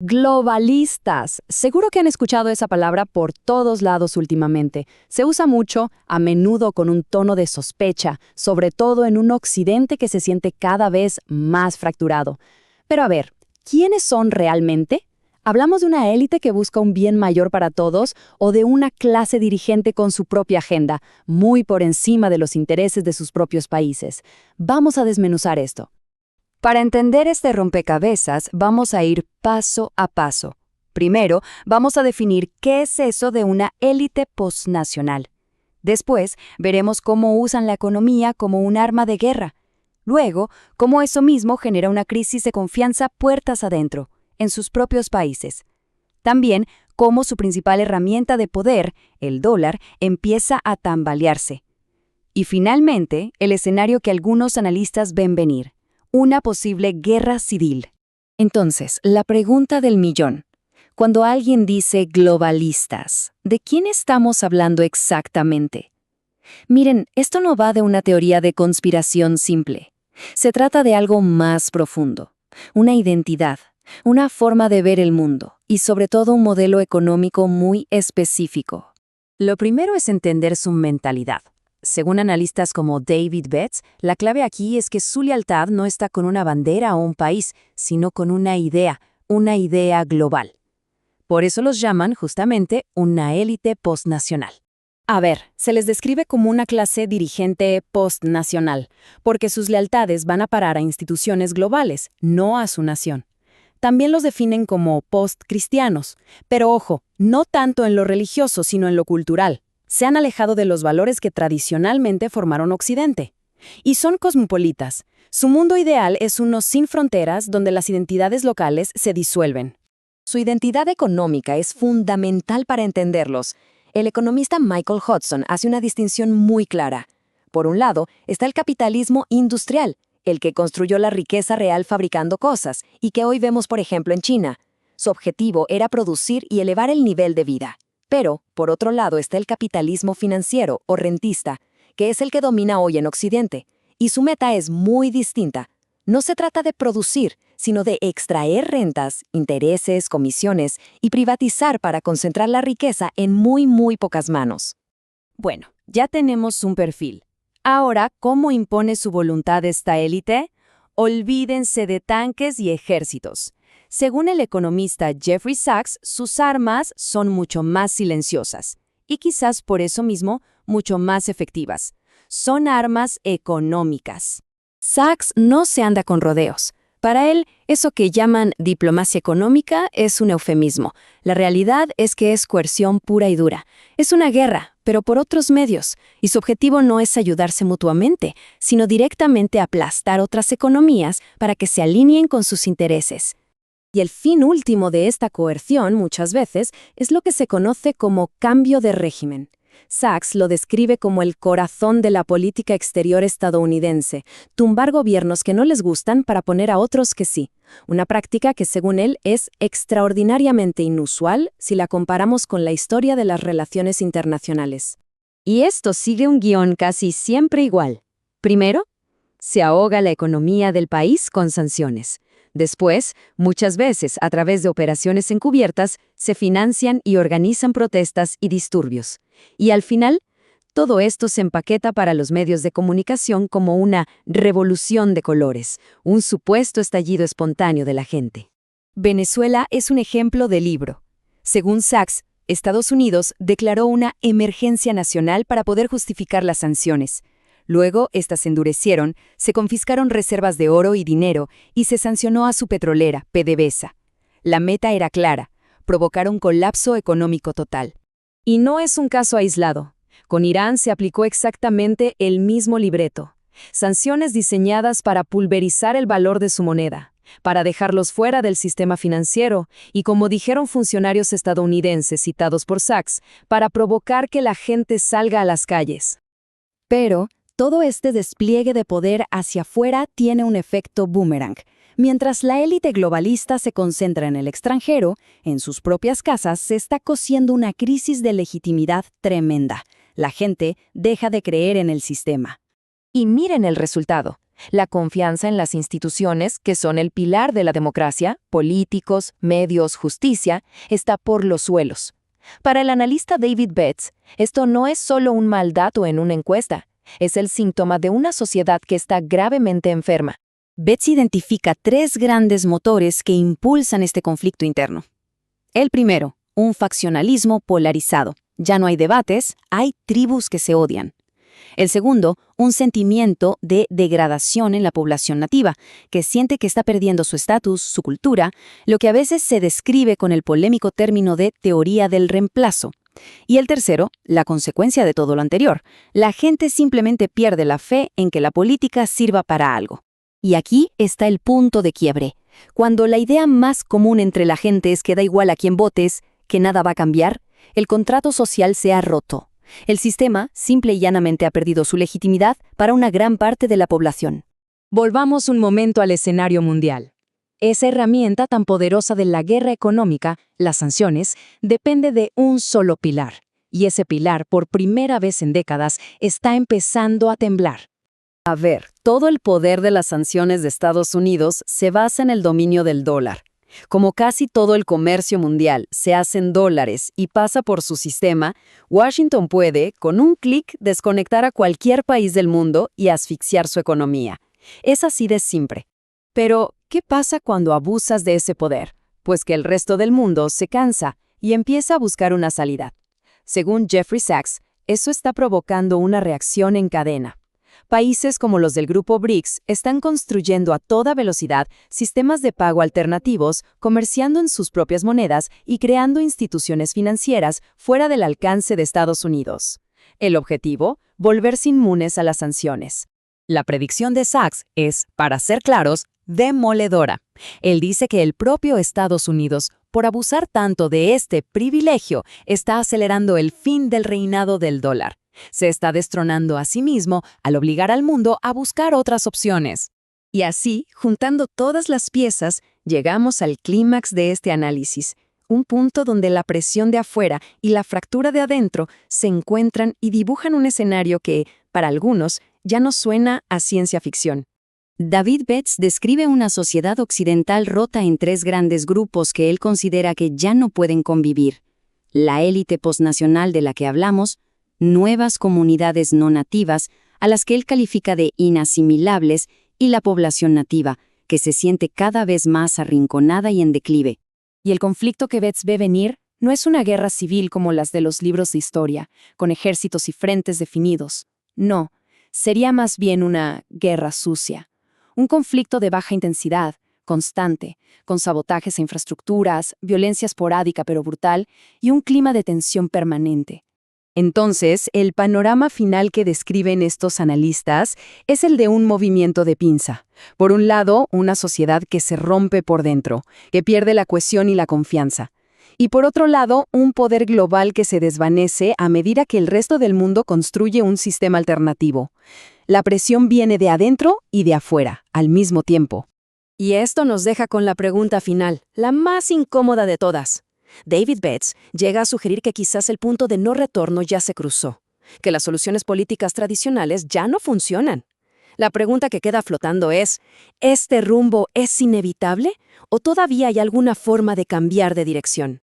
Globalistas. Seguro que han escuchado esa palabra por todos lados últimamente. Se usa mucho, a menudo con un tono de sospecha, sobre todo en un occidente que se siente cada vez más fracturado. Pero a ver, ¿quiénes son realmente? ¿Hablamos de una élite que busca un bien mayor para todos o de una clase dirigente con su propia agenda, muy por encima de los intereses de sus propios países? Vamos a desmenuzar esto. Para entender este rompecabezas, vamos a ir paso a paso. Primero, vamos a definir qué es eso de una élite postnacional. Después, veremos cómo usan la economía como un arma de guerra. Luego, cómo eso mismo genera una crisis de confianza puertas adentro, en sus propios países. También, cómo su principal herramienta de poder, el dólar, empieza a tambalearse. Y finalmente, el escenario que algunos analistas ven venir: una posible guerra civil. Entonces, la pregunta del millón. Cuando alguien dice globalistas, ¿de quién estamos hablando exactamente? Miren, esto no va de una teoría de conspiración simple. Se trata de algo más profundo, una identidad, una forma de ver el mundo y sobre todo un modelo económico muy específico. Lo primero es entender su mentalidad. Según analistas como David Betts, la clave aquí es que su lealtad no está con una bandera o un país, sino con una idea global. Por eso los llaman justamente una élite postnacional. A ver, se les describe como una clase dirigente postnacional, porque sus lealtades van a parar a instituciones globales, no a su nación. También los definen como postcristianos, pero ojo, no tanto en lo religioso, sino en lo cultural. Se han alejado de los valores que tradicionalmente formaron Occidente. Y son cosmopolitas. Su mundo ideal es uno sin fronteras donde las identidades locales se disuelven. Su identidad económica es fundamental para entenderlos. El economista Michael Hudson hace una distinción muy clara. Por un lado, está el capitalismo industrial, el que construyó la riqueza real fabricando cosas, y que hoy vemos por ejemplo en China. Su objetivo era producir y elevar el nivel de vida. Pero, por otro lado, está el capitalismo financiero o rentista, que es el que domina hoy en Occidente, y su meta es muy distinta. No se trata de producir, sino de extraer rentas, intereses, comisiones y privatizar para concentrar la riqueza en muy pocas manos. Bueno, ya tenemos un perfil. Ahora, ¿cómo impone su voluntad esta élite? Olvídense de tanques y ejércitos. Según el economista Jeffrey Sachs, sus armas son mucho más silenciosas y quizás por eso mismo mucho más efectivas. Son armas económicas. Sachs no se anda con rodeos. Para él, eso que llaman diplomacia económica es un eufemismo. La realidad es que es coerción pura y dura. Es una guerra, pero por otros medios, y su objetivo no es ayudarse mutuamente, sino directamente aplastar otras economías para que se alineen con sus intereses. Y el fin último de esta coerción, muchas veces, es lo que se conoce como cambio de régimen. Sachs lo describe como el corazón de la política exterior estadounidense, tumbar gobiernos que no les gustan para poner a otros que sí. Una práctica que, según él, es extraordinariamente inusual si la comparamos con la historia de las relaciones internacionales. Y esto sigue un guión casi siempre igual. Primero, se ahoga la economía del país con sanciones. Después, muchas veces a través de operaciones encubiertas, se financian y organizan protestas y disturbios. Y al final, todo esto se empaqueta para los medios de comunicación como una revolución de colores, un supuesto estallido espontáneo de la gente. Venezuela es un ejemplo de libro. Según Sachs, Estados Unidos declaró una emergencia nacional para poder justificar las sanciones. Luego, estas se endurecieron, se confiscaron reservas de oro y dinero y se sancionó a su petrolera, PDVSA. La meta era clara: provocar un colapso económico total. Y no es un caso aislado. Con Irán se aplicó exactamente el mismo libreto. Sanciones diseñadas para pulverizar el valor de su moneda, para dejarlos fuera del sistema financiero y, como dijeron funcionarios estadounidenses citados por Sachs, para provocar que la gente salga a las calles. Pero todo este despliegue de poder hacia afuera tiene un efecto boomerang. Mientras la élite globalista se concentra en el extranjero, en sus propias casas se está cociendo una crisis de legitimidad tremenda. La gente deja de creer en el sistema. Y miren el resultado. La confianza en las instituciones, que son el pilar de la democracia, políticos, medios, justicia, está por los suelos. Para el analista David Betts, esto no es solo un mal dato en una encuesta, es el síntoma de una sociedad que está gravemente enferma. Betts identifica 3 grandes motores que impulsan este conflicto interno. El primero, un faccionalismo polarizado. Ya no hay debates, hay tribus que se odian. El segundo, un sentimiento de degradación en la población nativa, que siente que está perdiendo su estatus, su cultura, lo que a veces se describe con el polémico término de teoría del reemplazo. Y el tercero, la consecuencia de todo lo anterior. La gente simplemente pierde la fe en que la política sirva para algo. Y aquí está el punto de quiebre. Cuando la idea más común entre la gente es que da igual a quién votes, que nada va a cambiar, el contrato social se ha roto. El sistema simple y llanamente ha perdido su legitimidad para una gran parte de la población. Volvamos un momento al escenario mundial. Esa herramienta tan poderosa de la guerra económica, las sanciones, depende de un solo pilar. Y ese pilar, por primera vez en décadas, está empezando a temblar. A ver, todo el poder de las sanciones de Estados Unidos se basa en el dominio del dólar. Como casi todo el comercio mundial se hace en dólares y pasa por su sistema, Washington puede, con un clic, desconectar a cualquier país del mundo y asfixiar su economía. Es así de simple. Pero, ¿qué pasa cuando abusas de ese poder? Pues que el resto del mundo se cansa y empieza a buscar una salida. Según Jeffrey Sachs, eso está provocando una reacción en cadena. Países como los del Grupo BRICS están construyendo a toda velocidad sistemas de pago alternativos, comerciando en sus propias monedas y creando instituciones financieras fuera del alcance de Estados Unidos. El objetivo, volverse inmunes a las sanciones. La predicción de Sachs es, para ser claros, demoledora. Él dice que el propio Estados Unidos, por abusar tanto de este privilegio, está acelerando el fin del reinado del dólar. Se está destronando a sí mismo al obligar al mundo a buscar otras opciones. Y así, juntando todas las piezas, llegamos al clímax de este análisis, un punto donde la presión de afuera y la fractura de adentro se encuentran y dibujan un escenario que, para algunos, ya no suena a ciencia ficción. David Betts describe una sociedad occidental rota en 3 grandes grupos que él considera que ya no pueden convivir. La élite posnacional de la que hablamos, nuevas comunidades no nativas, a las que él califica de inasimilables, y la población nativa, que se siente cada vez más arrinconada y en declive. Y el conflicto que Betts ve venir no es una guerra civil como las de los libros de historia, con ejércitos y frentes definidos. No, sería más bien una guerra sucia. Un conflicto de baja intensidad, constante, con sabotajes a infraestructuras, violencia esporádica pero brutal y un clima de tensión permanente. Entonces, el panorama final que describen estos analistas es el de un movimiento de pinza. Por un lado, una sociedad que se rompe por dentro, que pierde la cohesión y la confianza. Y por otro lado, un poder global que se desvanece a medida que el resto del mundo construye un sistema alternativo. La presión viene de adentro y de afuera, al mismo tiempo. Y esto nos deja con la pregunta final, la más incómoda de todas. David Betts llega a sugerir que quizás el punto de no retorno ya se cruzó, que las soluciones políticas tradicionales ya no funcionan. La pregunta que queda flotando es, ¿este rumbo es inevitable o todavía hay alguna forma de cambiar de dirección?